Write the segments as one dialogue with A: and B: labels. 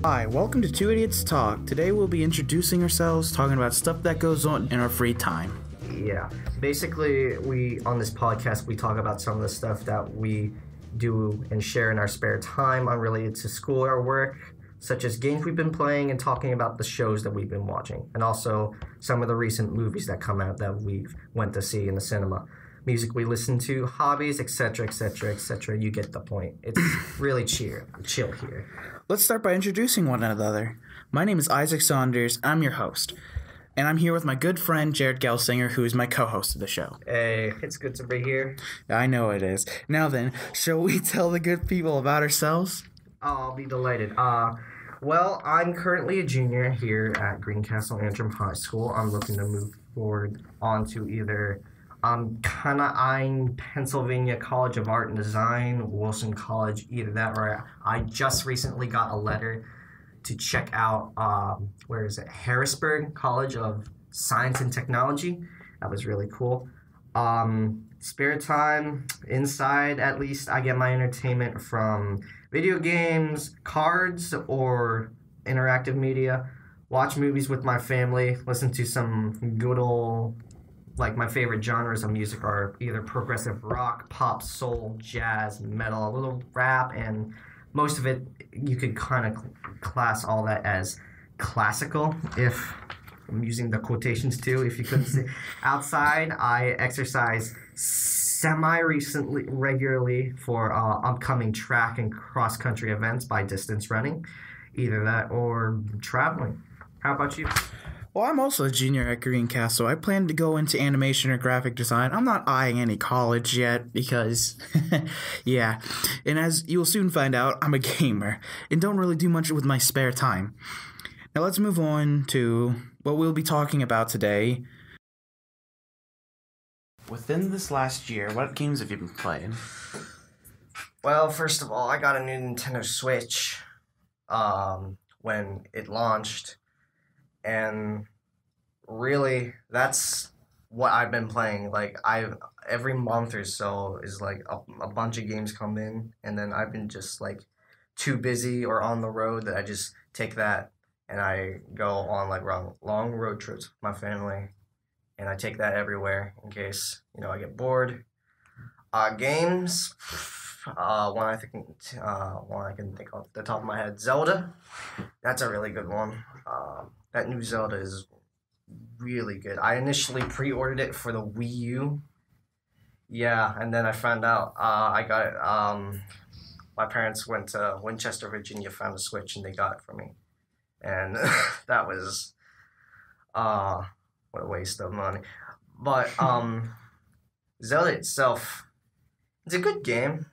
A: Hi, welcome to Two Idiots Talk. Today we'll be introducing ourselves, talking about stuff that goes on in our free time.
B: Yeah, basically on this podcast we talk about some of the stuff that we do and share in our spare time unrelated to school or work, such as games we've been playing and talking about the shows that we've been watching, and also some of the recent movies that come out that we've went to see in the cinema. Music we listen to, hobbies, etc., etc., etc. You get the point. It's really chill here.
A: Let's start by introducing one another. My name is Isaac Saunders. I'm your host. And I'm here with my good friend Jared Gelsinger, who is my co-host of the show.
B: Hey, it's good to be here.
A: I know it is. Now then, shall we tell the good people about ourselves?
B: I'll be delighted. Well, I'm currently a junior here at Greencastle Antrim High School. I'm looking to move forward onto either kind of eyeing Pennsylvania College of Art and Design, Wilson College, either that, or I just recently got a letter to check out, Harrisburg College of Science and Technology. That was really cool. Spare time, inside at least, I get my entertainment from video games, cards, or interactive media. Watch movies with my family, listen to some good old, like my favorite genres of music are either progressive rock, pop, soul, jazz, metal, a little rap, and most of it you could kind of class all that as classical, if I'm using the quotations too, if you couldn't see. Outside, I exercise regularly for upcoming track and cross-country events by distance running, either that or traveling. How about you?
A: Well, I'm also a junior at Greencastle. I plan to go into animation or graphic design. I'm not eyeing any college yet because, yeah. And as you'll soon find out, I'm a gamer and don't really do much with my spare time. Now let's move on to what we'll be talking about today. Within this last year, what games have you been playing?
B: Well, first of all, I got a new Nintendo Switch when it launched. And really, that's what I've been playing. Like, every month or so is like a bunch of games come in, and then I've been just like too busy or on the road that I just take that and I go on like long road trips with my family, and I take that everywhere in case I get bored. Games. One I can think off the top of my head, Zelda. That's a really good one. That new Zelda is really good. I initially pre-ordered it for the Wii U. Yeah, and then I found out I got it. My parents went to Winchester, Virginia, found a Switch, and they got it for me. And that was what a waste of money. But Zelda itself, it's a good game.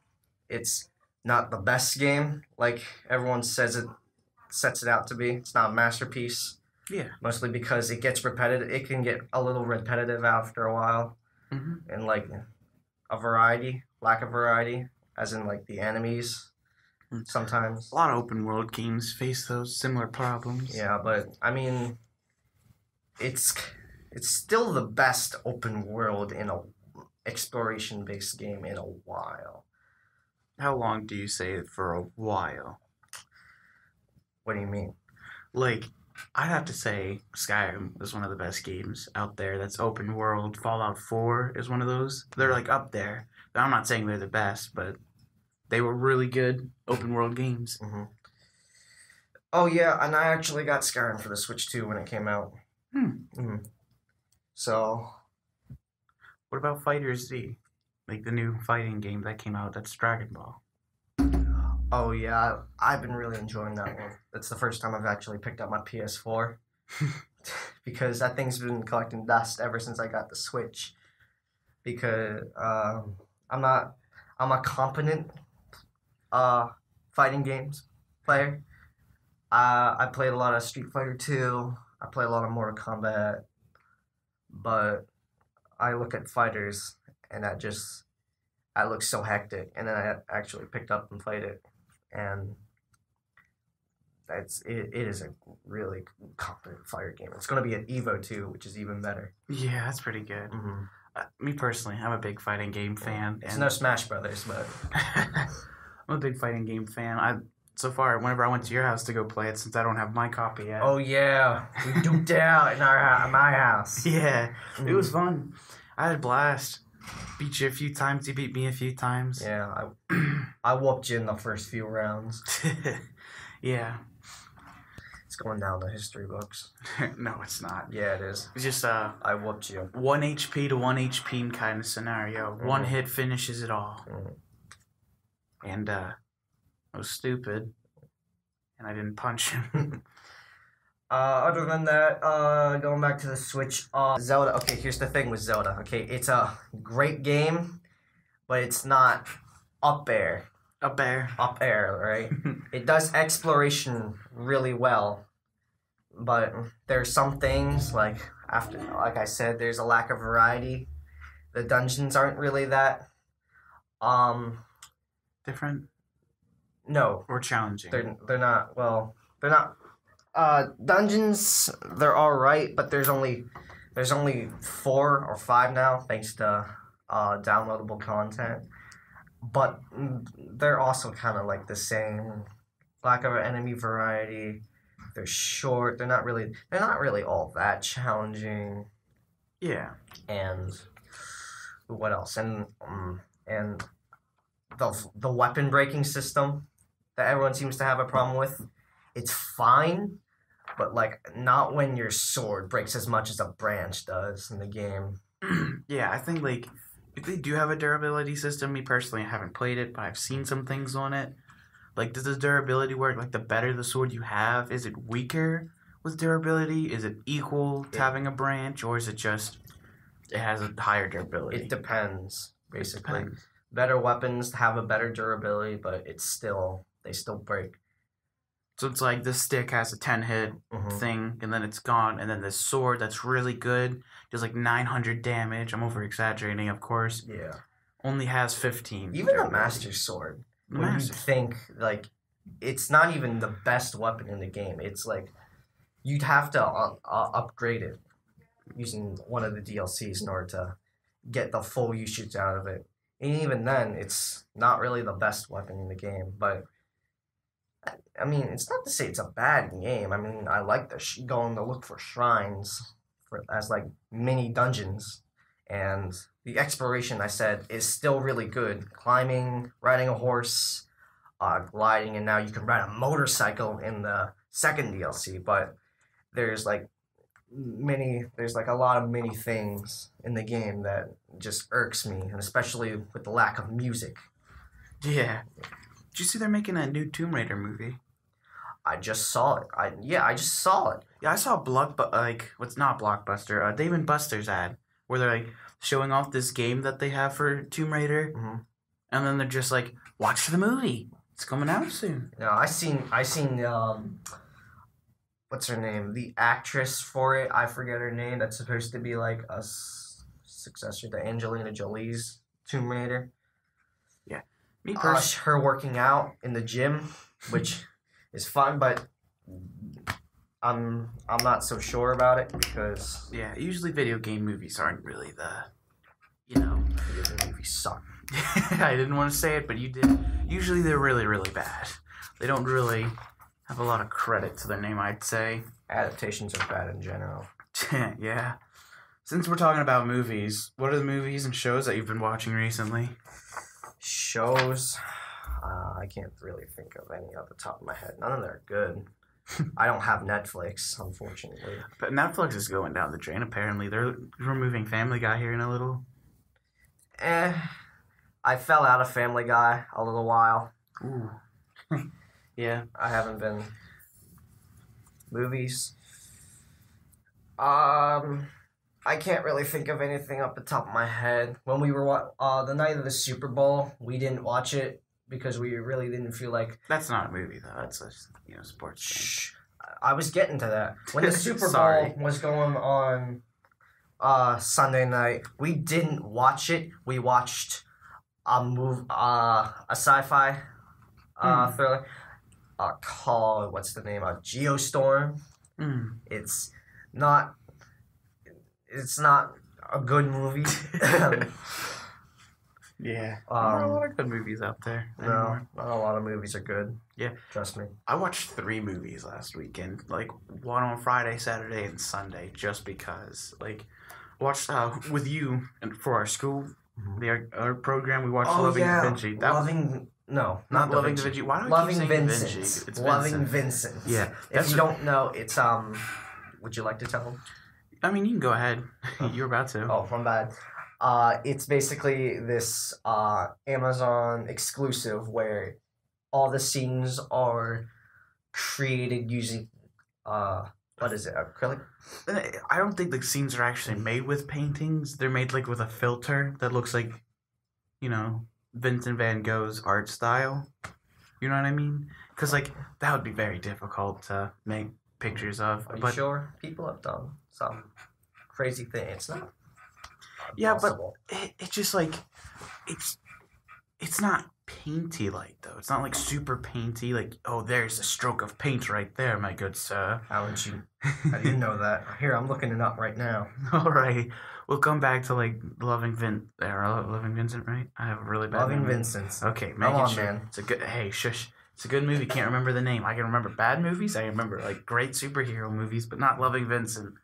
B: It's not the best game like everyone sets it out to be. It's not a masterpiece.
A: Yeah.
B: Mostly because it gets repetitive. It can get a little repetitive after a while.
A: Mm-hmm.
B: And like lack of variety, as in like the enemies sometimes.
A: A lot of open world games face those similar problems.
B: Yeah, but I mean, it's still the best open world in a exploration based game in a while.
A: How long do you say for a while?
B: What do you mean?
A: Like, I'd have to say Skyrim is one of the best games out there that's open world. Fallout 4 is one of those. They're like up there. I'm not saying they're the best, but they were really good open world games.
B: Mm-hmm. Oh yeah, and I actually got Skyrim for the Switch too when it came out. Mm-hmm. So,
A: what about Fighter Z? Like the new fighting game that came out, that's Dragon Ball.
B: Oh yeah, I've been really enjoying that one. That's the first time I've actually picked up my PS4 because that thing's been collecting dust ever since I got the Switch. Because I'm a competent fighting games player. I played a lot of Street Fighter 2. I play a lot of Mortal Kombat, but I look at fighters and that looks so hectic. And then I actually picked up and played it, and it is a really competent fighter game. It's going to be an Evo 2, which is even better.
A: Yeah, that's pretty good.
B: Mm-hmm.
A: Me personally, I'm a big fighting game fan.
B: It's no Smash Brothers, but
A: I'm a big fighting game fan. so far whenever I went to your house to go play it, since I don't have my copy yet.
B: Oh yeah, we duked it out in my house.
A: Yeah, it was fun. I had a blast. Beat you a few times. You beat me a few times.
B: Yeah, I whooped you in the first few rounds.
A: Yeah.
B: It's going down the history books.
A: No, it's not.
B: Yeah, it is.
A: It's just
B: I whooped you.
A: 1 HP to 1 HP kind of scenario.
B: Mm-hmm.
A: One hit finishes it all.
B: Mm-hmm.
A: And I was stupid, and I didn't punch him.
B: Other than that, going back to the Switch, Zelda. Okay, here's the thing with Zelda. Okay, it's a great game, but it's not up there.
A: Up there.
B: Up air, right? It does exploration really well, but there's some things like I said, there's a lack of variety. The dungeons aren't really that
A: Different
B: no,
A: or challenging.
B: they're not. Well, they're not. Dungeons, they're all right, but there's only 4 or 5 now, thanks to downloadable content. But they're also kind of like the same. Lack of enemy variety. They're short. They're not really all that challenging.
A: Yeah.
B: And what else? And the weapon breaking system that everyone seems to have a problem with. It's fine, but like not when your sword breaks as much as a branch does in the game.
A: Yeah, I think like if they do have a durability system, me personally I haven't played it, but I've seen some things on it. Like, does the durability work? Like, the better the sword you have, is it weaker with durability? Is it equal to having a branch, or is it just it has a higher durability?
B: It depends, basically.
A: It depends.
B: Better weapons have a better durability, but they still break.
A: So it's like this stick has a 10-hit thing, and then it's gone, and then this sword that's really good does like 900 damage. I'm over-exaggerating, of course.
B: Yeah.
A: Only has 15.
B: Even the Master Sword. When you think, like, it's not even the best weapon in the game. It's like, you'd have to upgrade it using one of the DLCs in order to get the full usage out of it. And even then, it's not really the best weapon in the game. But, I mean, it's not to say it's a bad game. I mean, I like going to look for shrines as, like, mini dungeons. And the exploration, I said, is still really good. Climbing, riding a horse, gliding, and now you can ride a motorcycle in the second DLC. But there's like a lot of mini things in the game that just irks me, and especially with the lack of music.
A: Yeah. Did you see they're making a new Tomb Raider movie?
B: I just saw it. I just saw it.
A: Yeah, I saw what's not Blockbuster, Dave & Buster's ad, where they're like showing off this game that they have for Tomb Raider, and then they're just like, watch the movie. It's coming out soon.
B: No, I seen what's her name? The actress for it. I forget her name. That's supposed to be like a successor to Angelina Jolie's Tomb Raider.
A: Yeah, me personally,
B: her working out in the gym, which is fun, but I'm not so sure about it because
A: usually video game movies aren't really video
B: game movies suck.
A: I didn't want to say it, but you did. Usually they're really, really bad. They don't really have a lot of credit to their name, I'd say.
B: Adaptations are bad in general.
A: Yeah. Since we're talking about movies, what are the movies and shows that you've been watching recently?
B: Shows? I can't really think of any off the top of my head. None of them are good. I don't have Netflix, unfortunately.
A: But Netflix is going down the drain, apparently. They're removing Family Guy here in a little.
B: I fell out of Family Guy a little while.
A: Ooh. Yeah.
B: I haven't been. Movies. I can't really think of anything off the top of my head. When we were the night of the Super Bowl, we didn't watch it because we really didn't feel like.
A: That's not a movie though. That's a sports thing.
B: Shh. I was getting to that. When the Super Bowl was going on Sunday night, we didn't watch it. We watched a sci-fi thriller called what's the name? Geostorm. It's not a good movie.
A: Yeah. There are a lot of good movies out there anymore.
B: No, not a lot of movies are good.
A: Yeah.
B: Trust me.
A: I watched 3 movies last weekend, like one on Friday, Saturday, and Sunday, just because. Like, watched with you and for our school, our program. We watched Loving Da Vinci.
B: No,
A: not Loving Da Vinci. Why do I
B: Loving
A: keep saying
B: Vincent.
A: Da Vinci? It's
B: Loving
A: Vincent.
B: Vincent.
A: Yeah.
B: If you don't know, it's Would you like to tell them?
A: I mean, you can go ahead. You're about to.
B: Oh, my bad. It's basically this Amazon exclusive where all the scenes are created using what is it, acrylic?
A: I don't think the scenes are actually made with paintings. They're made like with a filter that looks like, Vincent van Gogh's art style. You know what I mean? Because like that would be very difficult to make pictures of.
B: Are you sure? People have done some crazy thing. It's not.
A: Yeah,
B: possible.
A: But it's just like it's not painty like though. It's not like super painty. Like, oh, there's a stroke of paint right there, my good sir.
B: How would you? How do you know that? Here, I'm looking it up right now.
A: All right, we'll come back to like Loving Vincent, right? I have a really bad
B: Loving
A: memory.
B: Vincent.
A: Okay,
B: come on,
A: sure.
B: man.
A: It's a good. Hey, shush. It's a good movie. Can't remember the name. I can remember bad movies. I can remember like great superhero movies, but not Loving Vincent.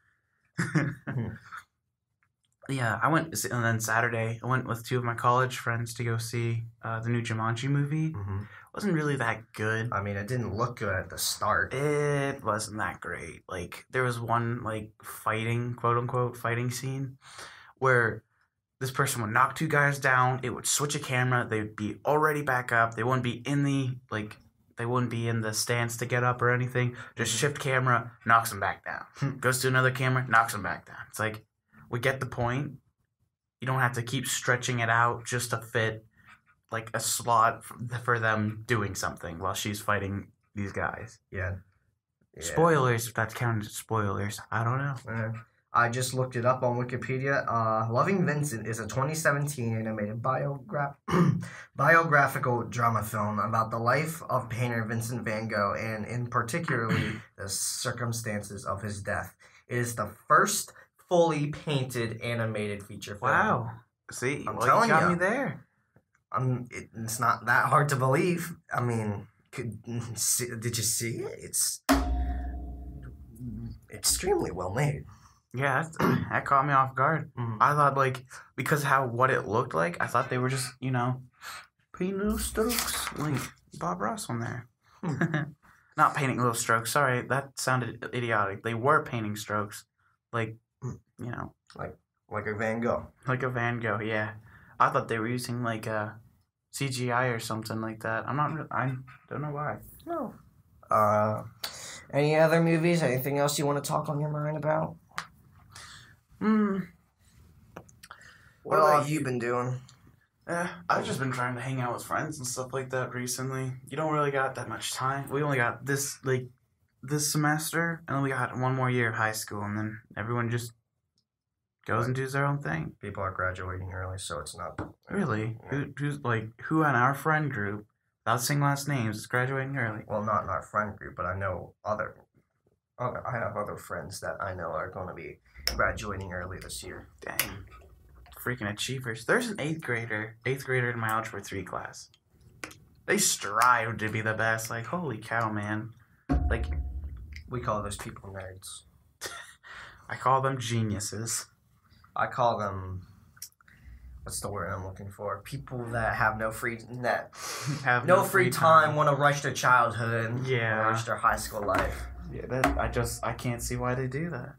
A: Yeah, I went, and then Saturday, I went with 2 of my college friends to go see the new Jumanji movie. Wasn't really that good.
B: I mean, it didn't look good at the start.
A: It wasn't that great. Like, there was one, like, fighting, quote-unquote, fighting scene where this person would knock 2 guys down, it would switch a camera, they would be already back up, they wouldn't be in the stance to get up or anything, just shift camera, knocks them back down. Goes to another camera, knocks them back down. It's like, we get the point. You don't have to keep stretching it out just to fit like a slot for them doing something while she's fighting these guys.
B: Yeah.
A: Spoilers, if that's counted as spoilers. I don't know.
B: I just looked it up on Wikipedia. Loving Vincent is a 2017 animated biographical drama film about the life of painter Vincent van Gogh and in particularly the circumstances of his death. It is the first fully painted animated feature film.
A: Wow. See,
B: I'm telling
A: you got
B: you.
A: me there.
B: It's not that hard to believe. I mean, did you see it? It's extremely well made.
A: Yeah, that caught me off guard. I thought, like, because what it looked like, I thought they were just, painting little strokes, like Bob Ross on there. Not painting little strokes. Sorry, that sounded idiotic. They were painting strokes, like,
B: like a Van Gogh.
A: Like a Van Gogh, yeah. I thought they were using like a CGI or something like that. I don't know why.
B: No. Any other movies? Anything else you want to talk on your mind about? What have you been doing?
A: I've just been trying to hang out with friends and stuff like that recently. You don't really got that much time. We only got this semester, and then we got 1 more year of high school, and then everyone just goes and does their own thing.
B: People are graduating early, so it's not...
A: Really? Yeah. Who in our friend group, without saying last names, is graduating early?
B: Well, not in our friend group, but I know I have other friends that I know are going to be graduating early this year.
A: Dang. Freaking achievers. There's an 8th grader in my Algebra 3 class. They strive to be the best. Like, holy cow, man. Like,
B: we call those people nerds.
A: I call them geniuses.
B: I call them, what's the word I'm looking for? People that have no free time, want to rush their childhood, rush their high school life.
A: Yeah, I can't see why they do that.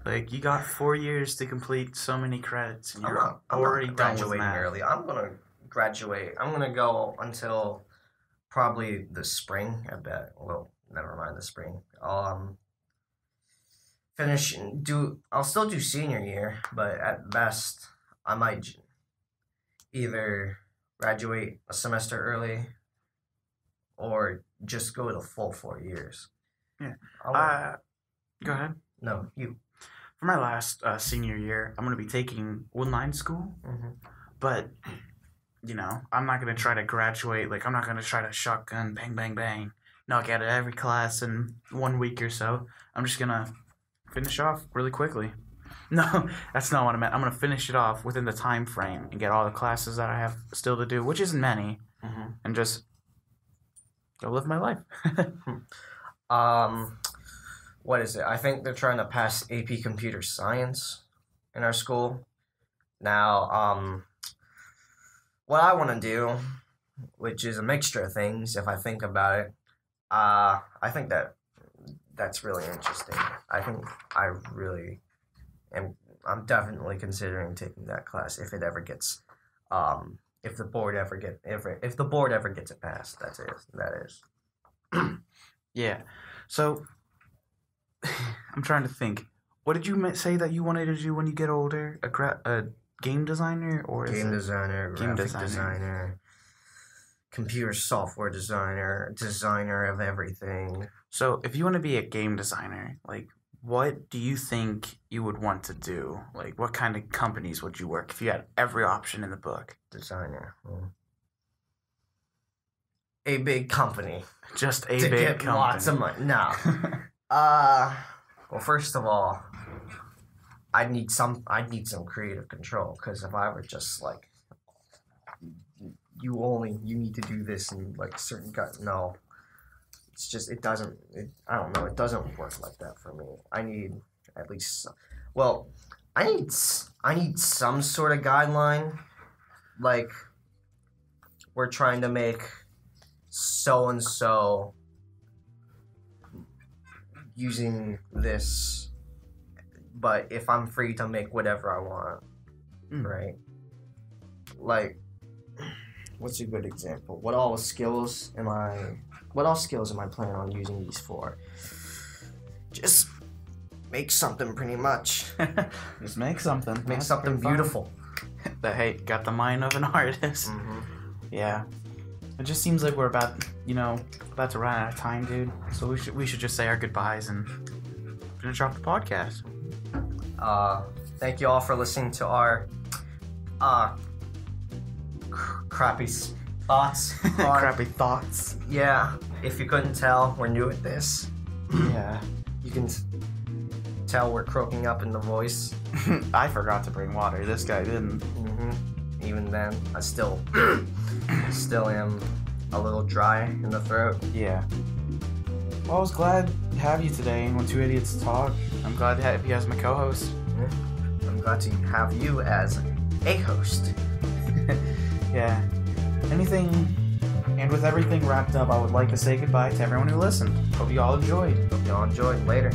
A: Like, you got 4 years to complete so many credits, and you're already graduating
B: early. I'm gonna graduate. I'm gonna go until probably the spring. I bet. Well, never mind the spring. I'll still do senior year, but at best, I might either graduate a semester early or just go the full 4 years.
A: Yeah. Go ahead.
B: No, you.
A: For my last senior year, I'm going to be taking online school, but, I'm not going to try to graduate. Like, I'm not going to try to shotgun, bang, bang, bang, knock out every class in 1 week or so. I'm just going to finish off really quickly. No, that's not what I meant. I'm gonna finish it off within the time frame and get all the classes that I have still to do, which isn't many, and just go live my life.
B: What is it? I think they're trying to pass AP Computer Science in our school. Now, what I want to do, which is a mixture of things, if I think about it, I think that's really interesting. I think I really am. I'm definitely considering taking that class if it ever gets, if the board ever gets it passed. That is.
A: Yeah. So I'm trying to think. What did you say that you wanted to do when you get older? A game designer or
B: game designer, graphic designer, computer software designer of everything.
A: So if you want to be a game designer, like, what do you think you would want to do? Like, what kind of companies would you work if you had every option in the book?
B: Designer. A big company.
A: Just a
B: to
A: big
B: get
A: company.
B: Lots of money. No. Well, first of all, I'd need some creative control, because if I were just like, you need to do this and like certain no, it's just it doesn't work like that for me. I need at least, well, I need some sort of guideline, like we're trying to make so and so using this, but if I'm free to make whatever I want, right? Like, what's a good example? What all skills am I planning on using these for? Just make something, pretty much.
A: Just make something.
B: Make
A: That's
B: something
A: pretty fun.
B: beautiful.
A: That, hey, got the mind of an artist. Yeah. It just seems like we're about to run out of time, dude. So we should just say our goodbyes and finish off the podcast.
B: Thank you all for listening to our crappy thoughts.
A: Crappy thoughts.
B: Yeah, if you couldn't tell, we're new at this.
A: Yeah.
B: You can tell we're croaking up in the voice.
A: I forgot to bring water. This guy didn't.
B: Even then, I still am a little dry in the throat.
A: Yeah. Well, I was glad to have you today when Two Idiots Talk. I'm glad to have you as my co-host.
B: I'm glad to have you as a host.
A: Yeah. And with everything wrapped up, I would like to say goodbye to everyone who listened. Hope you all enjoyed.
B: Hope you all enjoyed. Later.